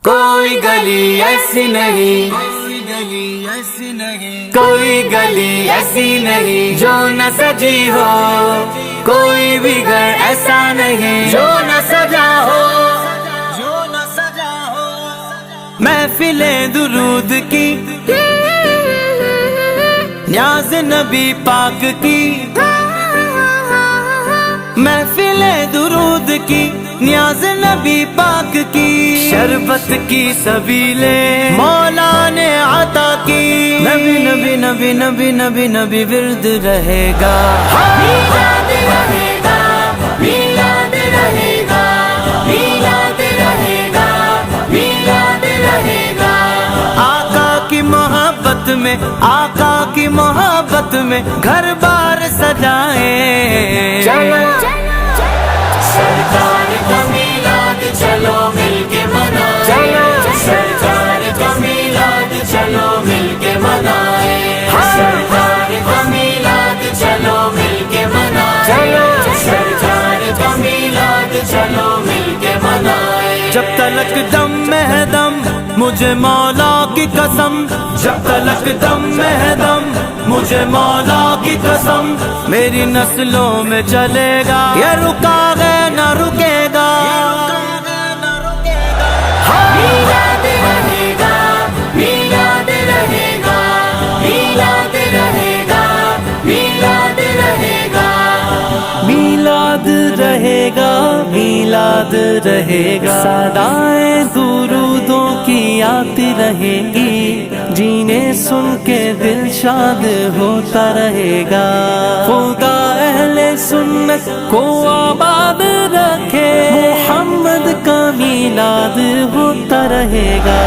کوئی گلی ایسی نہیں، کوئی گلی ایسی نہیں جو نہ سجی ہو، کوئی بھی گھر ایسا نہیں جو نہ سجا ہو، محفلیں درود کی، نیاز نبی پاک کی، محفلیں درود کی، نیاز نبی پاک کی، شربت کی سبیلیں مولا نے عطا کی، نبی نبی نبی نبی نبی نبی ورد رہے گا، میلاد رہے گا، میلاد رہے گا، میلاد رہے گا، میلاد رہے گا، آقا کی محبت میں، آقا کی محبت میں گھر بار سجائیں، چلو سرکار کا میلاد چلو مل کے منائیں، چلو سرکار کا میلاد چلو مل کے منائیں، سرکار کا میلاد چلو مل کے منائیں، چلو سرکار کا میلاد چلو مل کے منائیں، جب تلک دم میں دم مجھے مولا کی قسم، جب تلک دم میں دم مجھے مولا کی قسم، میری نسلوں میں چلے گا، یہ رکا ہے نہ رکے گا، میلاد رہے گا، میلاد رہے گا، میلاد رہے گا، میلاد رہے گا، میلاد رہے گا، میلاد رہے گا، صدائیں درودوں کی آتی رہے گی، جینے سن کے دل شاد ہوتا رہے گا، خدا اہل سنت کو آباد رکھے، محمد کا میلاد ہوتا رہے گا،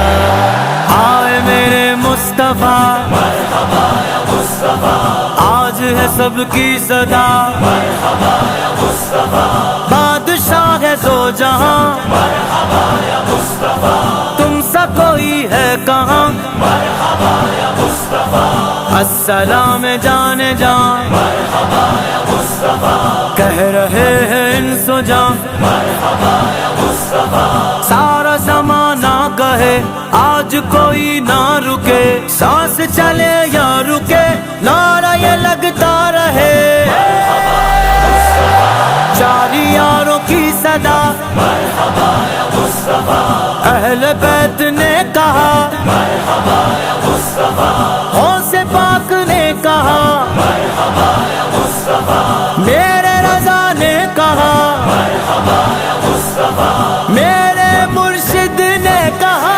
آئے میرے مصطفیٰ، مرحبا یا مصطفیٰ، آج ہے سب کی صدا، مرحبا یا مصطفیٰ، بادشاہ ہے دو جہاں، مرحبا یا مصطفیٰ، تم سا کوئی ہے کہاں، مرحبا یا مصطفیٰ، السلام جانے جان، مرحبا یا مصطفیٰ، کہہ رہے ہیں انس و جان، مرحبا یا مصطفیٰ، سارا زمانہ کہے آج کوئی نہ رکے، سانس چلے یا رکے نعرہ یہ لگتا رہے، مرحبا یا مصطفیٰ، چاری یاروں کی صدا، مرحبا یا مصطفیٰ، اہل بیت نے کہا، مرحبا یا مصطفیٰ، غوث پاک نے کہا، مرحبا یا مصطفیٰ، میرے رضا نے کہا، مرحبا یا مصطفیٰ، میرے مرشد نے کہا،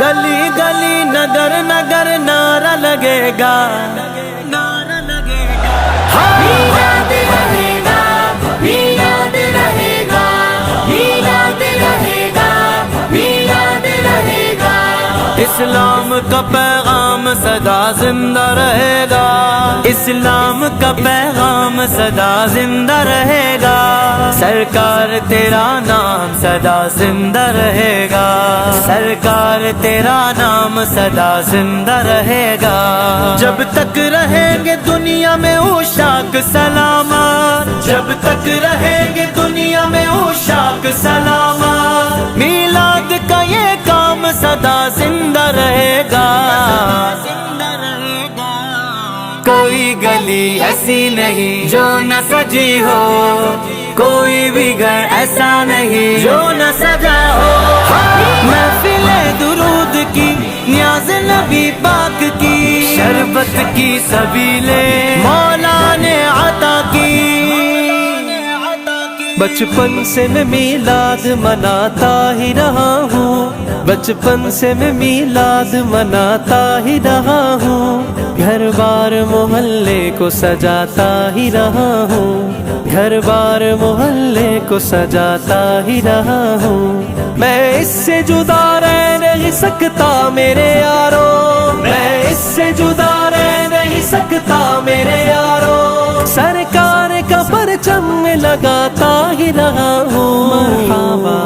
گلی گلی نگر نگر نعرہ لگے گا، نعرہ لگے گا، میلاد رہے گا، میلاد رہے گا، میلاد رہے گا، میلاد رہے گا، اسلام کا پیغام سدا زندہ رہے گا، اسلام کا پیغام سدا زندہ رہے گا، سرکار تیرا نام سدا زندہ رہے گا، سرکار تیرا نام سدا زندہ رہے گا، جب تک رہیں گے دنیا میں عشاق سلامت، جب تک رہیں گے دنیا میں عشاق سلامت، میلاد کا یہ کام سدا زندہ رہے گا، کوئی گلی ایسی نہیں جو نہ سجی ہو، کوئی بھی گھر ایسا نہیں جو نہ سجا ہو، محفلیں درود کی، نیاز نبی پاک کی، شربت کی سبیلیں مولا نے عطا کی، بچپن سے میں میلاد مناتا ہی رہا ہوں، بچپن سے میں میلاد مناتا ہی رہا ہوں، گھر بار محلے کو سجاتا ہی رہا ہوں، گھر بار محلے کو سجاتا ہی رہا ہوں، میں اس سے جدا رہ نہیں سکتا میرے یارو، میں اس سے جدا رہ نہیں سکتا میرے یارو، سرکار کا پرچم لگاتا ہی رہا ہوں، مرحبا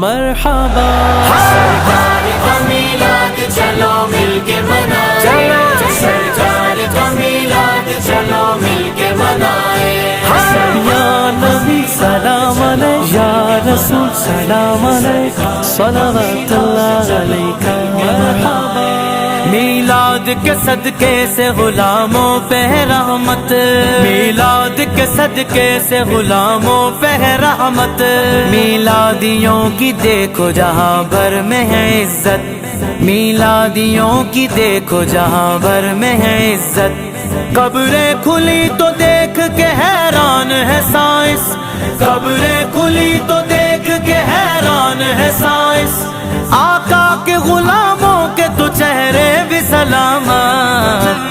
مرحبا، سرکار کا میلاد چلو مل کے منائیں، چلو سرکار کا میلاد چلو مل کے منائیں، یا نبی سلام علیہ، یا رسول سلام علیکہ صلوات اللہ علیکہ مرحبا۔ میلاد کے صدقے سے غلاموں پہ رحمت، میلاد کے صدقے سے غلاموں پہ رحمت، میلادیوں کی دیکھو جہاں بھر میں ہے عزت، میلادیوں کی دیکھو جہاں بھر میں ہے عزت۔ قبریں کھلی تو دیکھ کے حیران ہے سائنس، قبریں کھلی تو دیکھ کے حیران ہے سائنس، آقا کے غلاموں کے تو چہرے بھی سلامت۔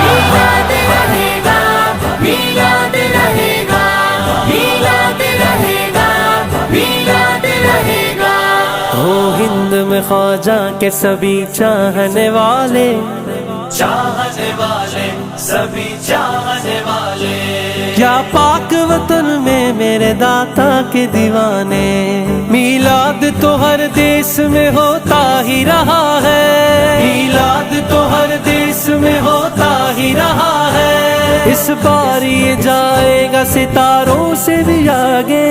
میلاد رہے گا، میلاد رہے گا، میلاد رہے گا، میلاد رہے گا۔ ہو ہند میں خواجہ کے سبھی چاہنے والے، چاہنے والے سبھی چاہنے والے، کیا پاک وطن میں میرے داتا کے دیوانے۔ میلاد تو ہر دیس میں ہوتا ہی رہا ہے، میلاد تو ہر دیس میں ہوتا ہی رہا ہے، اس بار یہ جائے گا ستاروں سے بھی آگے۔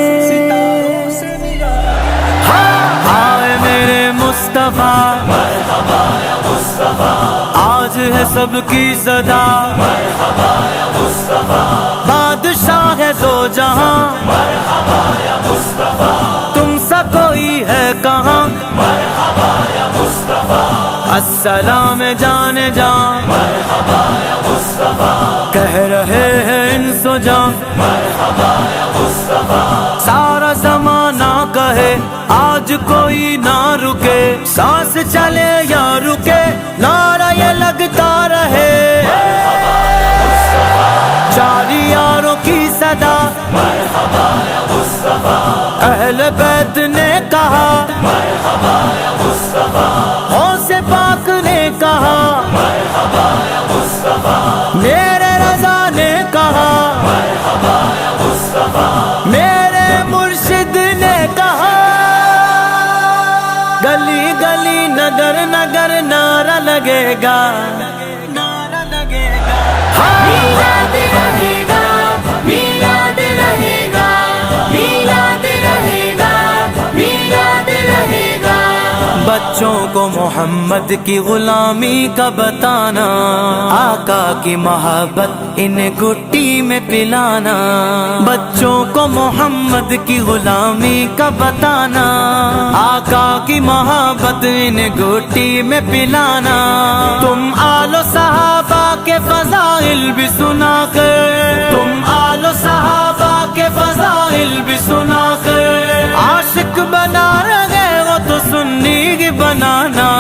آئے میرے مصطفیٰ مرحبا یا مصطفیٰ، آج ہے سب کی صدا، مرحبا یا مصطفیٰ، بادشاہ ہے دو جہاں، مرحبا یا مصطفیٰ، تم سا کوئی ہے کہاں، مرحبا یا مصطفیٰ، السلام جان جان، مرحبا یا مصطفیٰ، کہہ رہے ہیں انس و جان، مرحبا یا مصطفیٰ، سارا زمانہ کہے آج کوئی نہ رکے، سانس چلے یا رکے نعرہ یہ لگتا رہے، چاری یاروں کی صدا، مرحبا یا مصطفیٰ، اہل بیت نے کہا، مرحبا یا مصطفیٰ، غوث پاک نے کہا، مرحبا یا مصطفیٰ، میرے رضا نے کہا، مرحبا یا مصطفیٰ، میرے مرشد نے کہا، گلی گلی نگر نگر نعرہ لگے گا، نعرہ لگے گا۔ میلاد رہے گا، میلاد رہے گا، میلاد رہے گا، میلاد رہے گا۔ بچوں کو محمد کی غلامی کا بتانا، آقا کی محبت ان گٹی میں پلانا، بچوں کو محمد کی غلامی کا بتانا، آقا کی محبت ان گٹی میں پلانا، تم آل و صحابہ کے فضائل بھی سنا کر، تم آل و صحابہ کے فضائل بھی سنا کر، عاشق بنا رہے وہ تو سنی کی بنانا،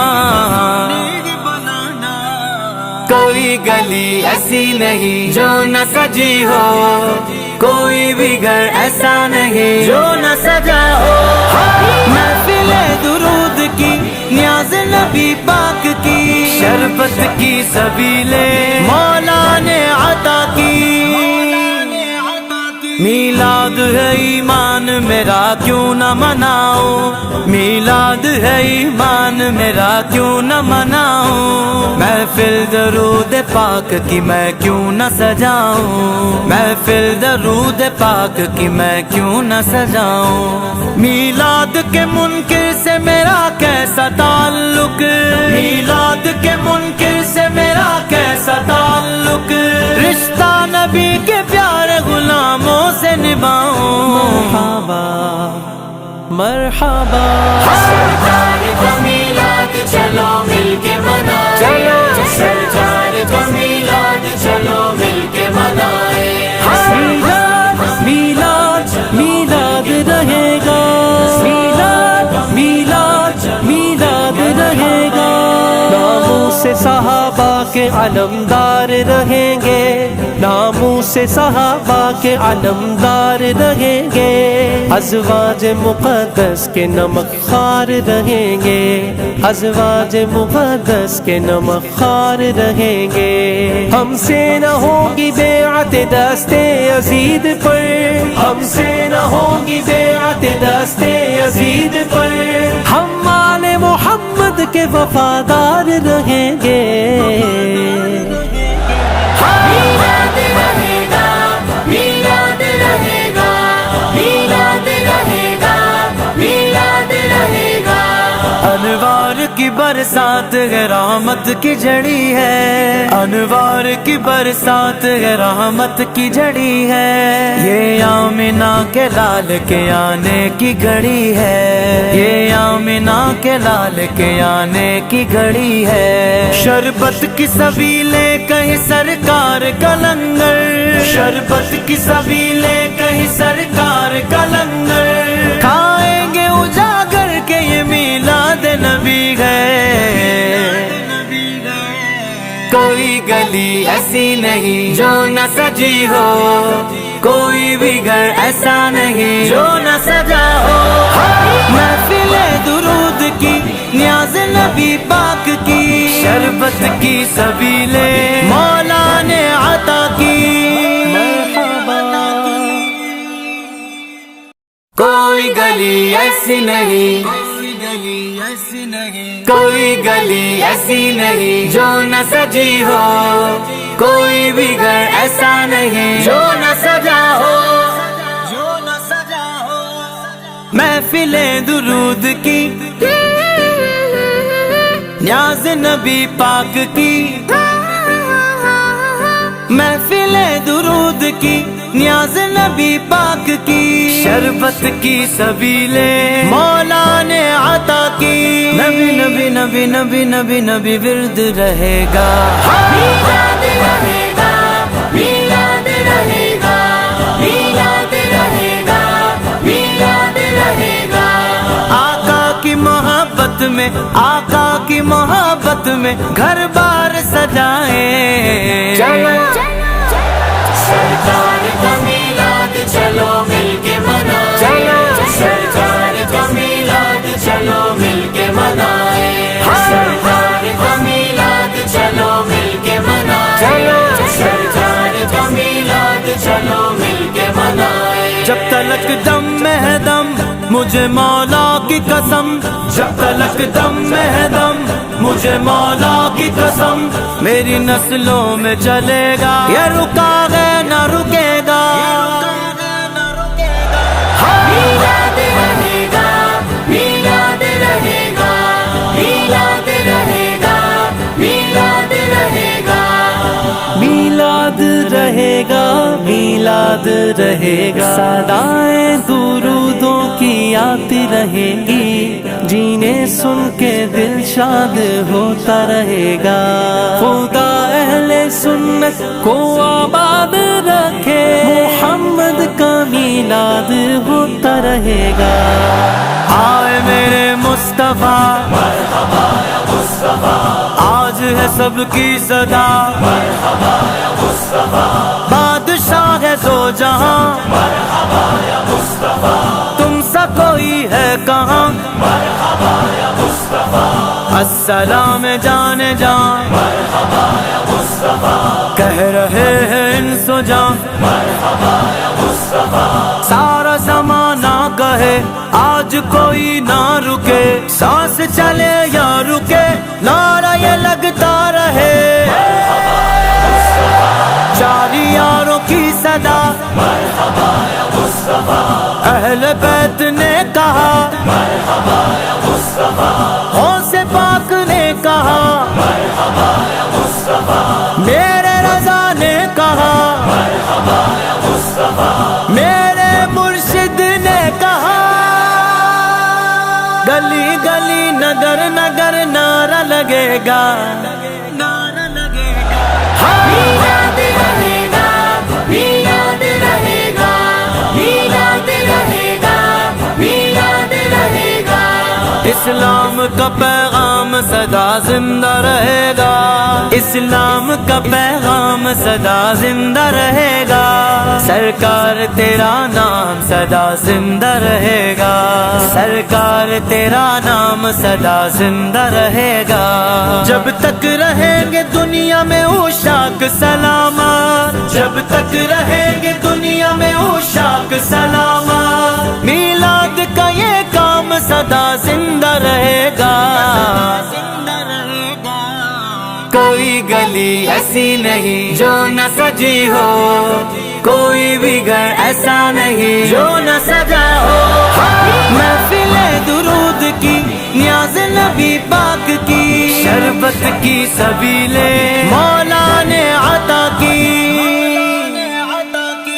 کوئی گلی ایسی نہیں جو نہ سجی ہو، کوئی بھی گھر ایسا نہیں جو نہ سجا ہو، محفل درود کی نیاز نبی پاک کی، شربت کی سبیلیں مولا نے عطا کی، میلاد ہے ایمان میرا کیوں نہ مناؤں، میلاد ہے ایمان میرا کیوں نہ مناؤں، محفل درود پاک کی میں کیوں نہ سجاؤں، محفل درود پاک کی میں کیوں نہ سجاؤں، میلاد کے منکر سے میرا کیسا تعلق، میلاد کے منکر سے میرا کیسا تعلق، رشتہ نبی کے پیارے غلاموں سے نبھاؤں، مرحبا مرحبا، سرکار کا میلاد چلو مل کے منائے، چلو سرکار کا میلاد چلو مل کے منائے، میلاد میلاد میلاد رہے گا، میلاد میلاد میلاد رہے گا، ناموں سے صحابہ کے علمدار رہیں گے، ناموں سے صحابہ کے علمدار رہیں گے، ازواج مقدس کے نمک خوار رہیں گے، ازواج مقدس کے نمک خوار رہیں گے، ہم سے نہ ہوگی بیعت دست یزید پر، ہم سے نہ ہوگی بیعت دست یزید پر، ہم آل محمد کے وفادار رہیں گے، میلاد رہے گا، میلاد رہے گا، میلاد کی برسات ہے رحمت کی جڑی ہے، انوار کی برسات ہے رحمت کی جڑی ہے، یہ آمنہ کے لال کے آنے کی گھڑی ہے، یہ آمنہ کے لال کے آنے کی گھڑی ہے، شربت کی سبیلیں کہیں سرکار کا لنگر، شربت کی سبیلیں کہیں سرکار کا لنگر، کھائیں گے اجاگر کے یہ میلاد نبی ہے، کوئی گلی ایسی نہیں جو نہ سجی ہو، کوئی بھی گھر ایسا نہیں جو نہ سجا ہو، محفل درود کی نیاز نبی پاک کی، شربت کی سبیلیں مولا نے عطا کی، کوئی گلی ایسی نہیں، کوئی گلی ایسی نہیں جو نہ سجی ہو، کوئی بھی گھر ایسا نہیں جو نہ سجا ہو، محفل درود کی نیاز نبی پاک کی، محفل درود کی نیاز نبی پاک کی، شربت کی سبیلیں مولا نے عطا کی، نبی نبی نبی نبی نبی نبی ورد رہے گا، میلاد رہے گا، میلاد رہے گا، میلاد رہے گا، میلاد رہے گا، آقا کی محبت میں، آقا کی محبت میں گھر بار سجائیں، سرکار کا میلاد چلو مل کے منائیں، سرکار کا میلاد چلو مل کے منائیں، سرکار کا میلاد چلو مل کے منائیں، سرکار کا میلاد چلو مل کے منائیں، جب تلک دم میں ہے دم مجھے مولا کی قسم، جب تلک دم میں ہے دم مجھے مولا کی قسم، میری نسلوں میں چلے گا یہ رکا ہے نہ رکے گا، میلاد رہے گا، میلاد رہے گا، میلاد رہے گا، میلاد رہے گا، میلاد رہے گا، میلاد رہے گا، صدائیں درودوں کی آتی رہے گی، جینے سن کے دل شاد ہوتا رہے گا، خدا اہل سنت کو آباد رکھے، محمد کا میلاد ہوتا رہے گا، آئے میرے مصطفیٰ مرحبا یا مصطفیٰ، آج ہے سب کی صدا، مرحبا یا مصطفیٰ، بادشاہ ہے دو جہاں، مرحبا یا مصطفیٰ، تم سا کوئی ہے کہاں، مرحبا یا مصطفیٰ، السلام جان جان، مرحبا یا مصطفیٰ، کہہ رہے ہیں انس و جان، مرحبا یا مصطفیٰ، سارا زمانہ کہے آج کوئی نہ رکے، سانس چلے یا رکے نعرہ یہ لگتا رہے، چاری یاروں کی صدا، مرحبا یا مصطفیٰ، اہل بیت نے کہا، مرحبا یا مصطفیٰ، غوث پاک نے کہا، مرحبا یا مصطفیٰ، میرے رضا نے کہا، مرحبا یا مصطفیٰ، میرے مرشد نے کہا، گلی گلی نگر نگر نعرہ لگے گا، نعرہ لگے گا، میلاد رہے گا، میلاد رہے گا، میلاد رہے گا، میلاد رہے گا، اسلام کا پیغام سدا زندہ رہے گا، اسلام کا پیغام سدا زندہ رہے گا، سرکار تیرا نام سدا زندہ رہے گا، سرکار تیرا نام سدا زندہ رہے گا، جب تک رہیں گے دنیا میں عشاق سلامت، جب تک رہیں گے دنیا میں عشاق سلامت، میلاد کا یہ کام سدا زندہ رہے گا، کوئی گلی ایسی نہیں جو نہ سجی ہو، کوئی بھی گھر ایسا نہیں جو نہ سجا ہو، محفل درود کی نیاز نبی پاک سبیلیں مولا نے عطا کی۔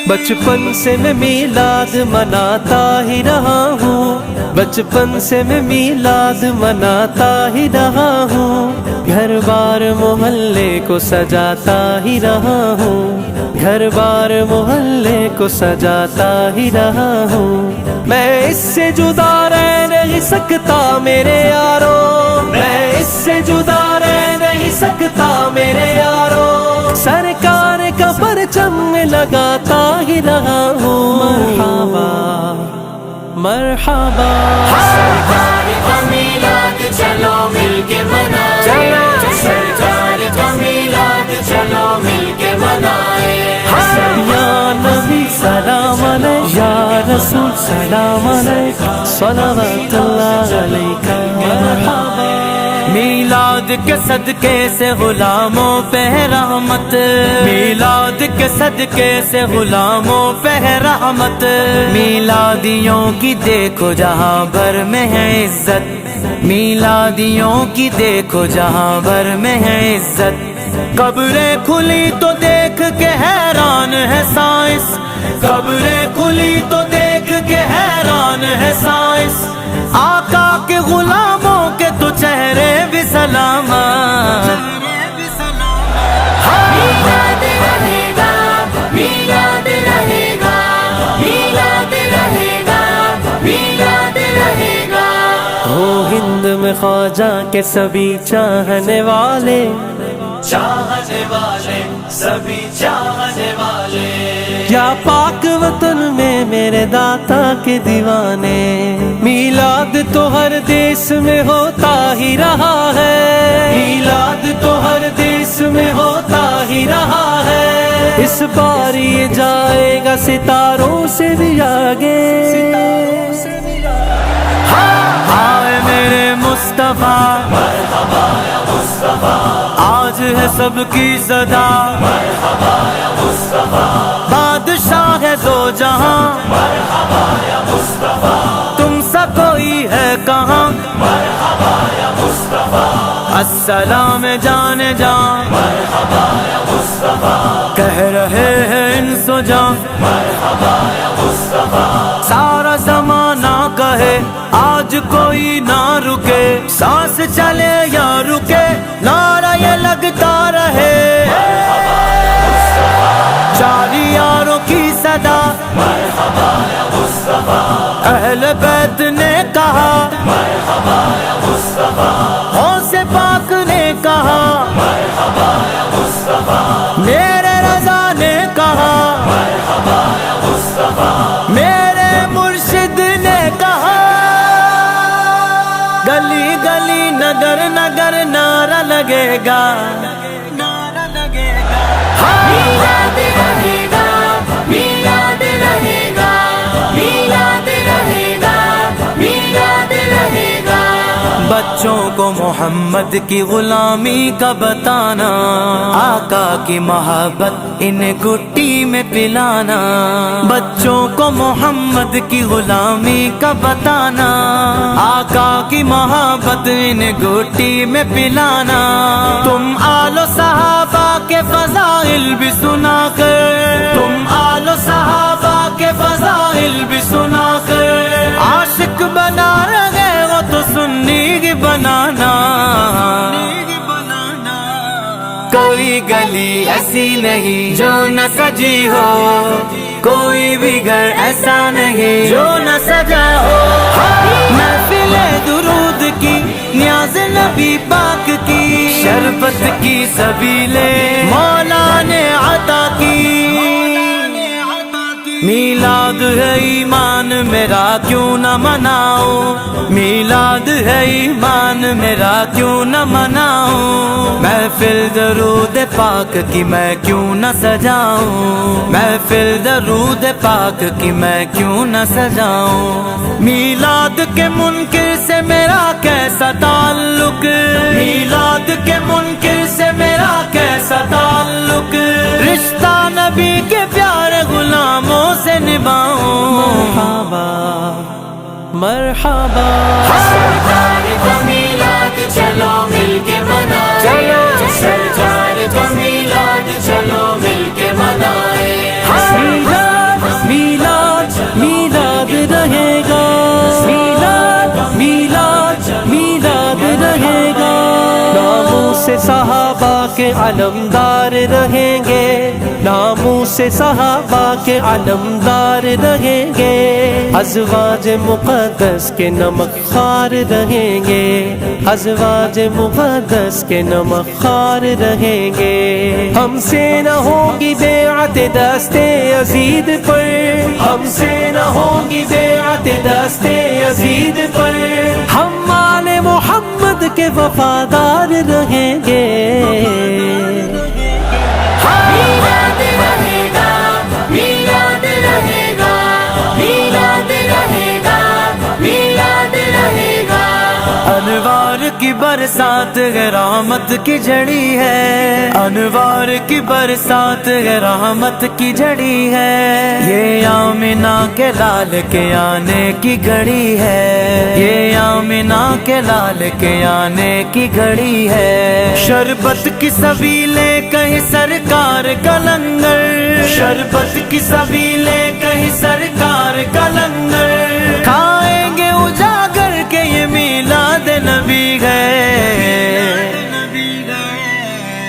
بچپن سے میں میلاد مناتا ہی رہا ہوں، بچپن سے میں میلاد مناتا ہی رہا ہوں، گھر بار محلے کو سجاتا ہی رہا ہوں، گھر بار محلے کو سجاتا ہی رہا ہوں۔ میں اس سے جدا رہ نہیں سکتا میرے یارو، میں اس سے جدا رہ نہیں سکتا میرے یارو، سرکار کا پرچم لگاتا ہی رہا ہوں۔ مرحبا مرحبا سرکار کا میلاد چلو مل کے منائیں، سرکار کا میلاد چلو مل کے منائیں۔ یا نبی سلام علیک، یا رسول سلام علیک، صلوات اللہ علیک۔ مرحبا میلاد کے صدقے سے غلاموں پہ رحمت، میلاد کے صدقے سے غلاموں پہ رحمت، میلادیوں کی دیکھو جہاں بھر میں ہے عزت، میلادیوں کی دیکھو جہاں بھر میں ہے عزت۔ قبریں کھلی تو دیکھ کے حیران ہے سائنس، قبریں کھلی تو دیکھ کے حیران ہے سائنس، آقا کے غلاموں کے تو چہرے بھی سلامت۔ میلاد رہے گا، میلاد رہے گا، میلاد رہے گا، میلاد رہے گا۔ ہو ہند میں خواجہ کے سبھی چاہنے والے، چاہنے والے سبھی چاہنے والے، یا پاک وطن میں میرے داتا کے دیوانے، میلاد تو ہر دیس میں ہوتا ہی رہا ہے، میلاد تو ہر دیس میں ہوتا ہی رہا ہے، اس بار یہ جائے گا ستاروں سے بھی آگے۔ آئے میرے مصطفیٰ، مرحبا یا مصطفیٰ، آج ہے سب کی صدا، مرحبا یا مصطفیٰ، بادشاہ ہے دو جہاں، مرحبا یا مصطفیٰ، تم سا کوئی ہے کہاں، مرحبا یا مصطفیٰ، السلام جان جان، مرحبا یا مصطفیٰ، کہہ رہے ہیں انس و جان، مرحبا یا مصطفیٰ، سارا زمانہ کہے آج کوئی نہ رکے، سانس چلے یا رکے نعرہ یہ لگتا رہے، چاری یاروں کی صدا، مرحبا یا مصطفیٰ، اہل بیت نے کہا، مرحبا یا مصطفیٰ، غوث پاک نے کہا، مرحبا یا مصطفیٰ، میرے رضا نے کہا، مرحبا یا مصطفیٰ، میرے مرشد نے کہا، گلی گلی نگر نگر نعرہ لگے گا، نعرہ لگے گا۔ میلاد رہے گا، میلاد رہے گا، میلاد رہے گا، میلاد رہے گا۔ بچوں کو محمد کی غلامی کا بتانا، آقا کی محبت ان گٹی میں پلانا، بچوں کو محمد کی غلامی کا بتانا، آقا کی محبت ان گٹی میں پلانا، تم آل و صحابہ کے فضائل بھی سنا کر، تم آل و صحابہ کے فضائل بھی سنا کر، عاشق بنا رہے وہ تو سنی کی بنانا، کوئی گلی ایسی نہیں جو نہ سجی ہو، کوئی بھی گھر ایسا نہیں جو نہ سجا ہو، محفل درود کی، نیاز نبی پاک کی، شربت کی سبیلیں مولا نے عطا کی، میلاد ہے ایمان میرا کیوں نہ مناؤں، میلاد ہے ایمان میرا کیوں نہ مناؤں، محفل درود پاک کی میں کیوں نہ سجاؤں، محفل درود پاک کی میں کیوں نہ سجاؤں، میلاد کے منکر سے میرا کیسا تعلق، میلاد کے منکر سے میرا کیسا تعلق، رشتہ نبی کے پیارے غلاموں سے نبھاؤں، مرحبا مرحبا، سرکار کا میلاد چلو مل کے منائیں، سے صحابہ کے علمدار رہیں گے، ناموں سے صحابہ کے علمدار رہیں گے، ازواج مقدس کے نمک خوار رہیں گے، ازواج مقدس کے نمک خوار رہیں گے۔ ہم سے نہ ہوگی بیعت دست یزید پر، ہم سے نہ ہوگی بیعت دست یزید پر، ہم آل محمد کے وفادار رہیں گے۔ میلاد رہے گا، میلاد رہے گا، میلاد رہے گا، میلاد رہے گا۔ انوار کی برسات ہے رحمت کی جڑی ہے، انوار کی برسات ہے رحمت کی جڑی ہے، یہ آمنہ کے لال کے آنے کی گھڑی ہے، یہ آمنہ کے لال کے آنے کی گھڑی ہے۔ شربت کی سبیلیں کہیں سرکار کا لنگر، شربت کی سبیلیں کہیں سرکار کا لنگر، کھائیں گے اجاگر کے یہ میلاد نبی ہے۔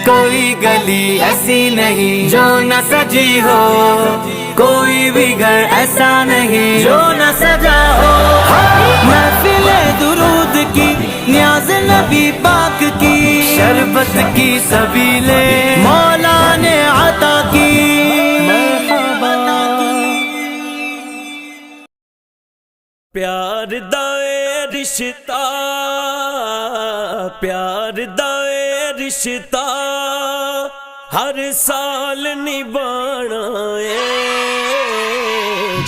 کوئی گلی ایسی نہیں جو نہ سجی ہو، کوئی بھی گھر ایسا نہیں جو نہ سجا ہو، محفل درود کی نیاز نبی پاک کی، شربت کی سبیلیں مولا نے عطا کی۔ پیار دائے رشتہ، پیار دائے رشتہ ہر سال نبھانا ہے،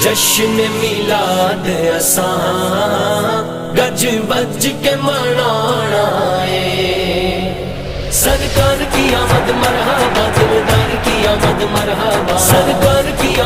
جشن میلاد اساں گج بج کے منانا ہے۔ سرکار کی آمد مرحبا، دلدار کی آمد مرحبا، سرکار کی